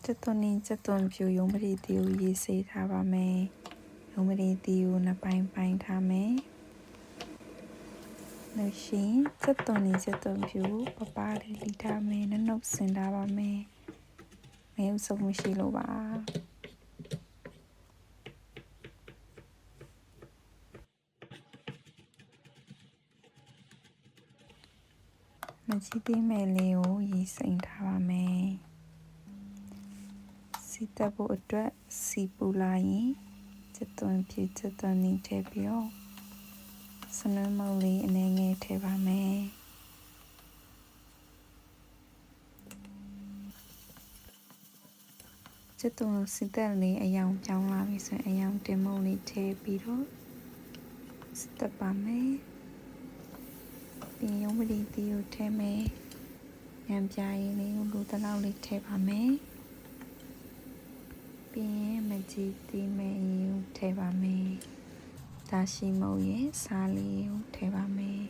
chất tuần phiếu dùng bì tiêu gì xì thả bà mẹ dùng bì tiêu là bánh thả mẹ nếu xí chất tuần phiếu bà đi thả mẹ nó nộp xin thả bà mẹ nếu xong xí lộ bà mà chỉ tìm mẹ liều gì xin thả bà mẹ si ta bộအတွက်စီပူလာရင်ချက်သွန်ဖြည့်ချက်သွန်နေထည့်ပြီးတော့စနွမ်းမုတ်လေးအနေငယ်ထည့်ပါမယ်ချက်သွန်စီတက်လေးအယောင်ပြောင်းလာပြီဆိုရင်အယောင်တင်မုတ်လေးထည့်ပြီးတော့စတက်ပါမယ်ပြီးရုံးပတိတီကိုထည့်မယ်ညံပြားရည်လေးကိုလူတစ်လောက်လေးထည့်ပါမယ်ပြီးရင်မကြည့်သေးမယ်ယူထည့်ပါမယ်ဒါရှိမုတ်ရဲ့စားလေးကိုထည့်ပါမယ်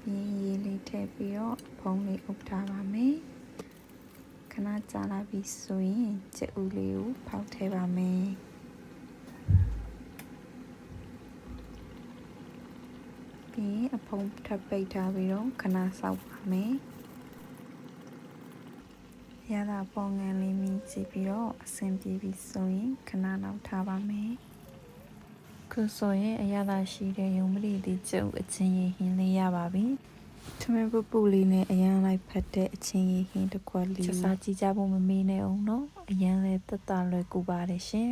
ပြီးရင်ရေလေးထည့်ပြီးတော့ဖုံးလေးအုပ်ထားပါမယ်ခဏကြာလာပြီဆိုရင်ကြက်ဥလေးကိုဖောက်ထည့်ပါမယ်ပြီးရင်အဖုံးထပ်ပိတ်ထားပြီးတော့ခဏစောက်ပါမယ်ရတာပေါ်ငံလေးမြည်ကြည့်ပြီးတော့အဆင်ပြေပြီဆိုရင်ခဏလောက်ထားပါမယ်ခုဆိုရင်အရသာရှိတဲ့ရုံမလီတီကျုပ်အချင်းရည်ဟင်းလေးရပါပြီထမင်းပပူလေးနဲ့အရန်လိုက်ဖတ်တဲ့အချင်းရည်ဟင်းတစ်ခွက်လေးချက်စားကြည့်ကြဖို့မမေ့နဲ့အောင်နော်အရန်လဲတက်တာလွယ်ကူပါတယ်ရှင်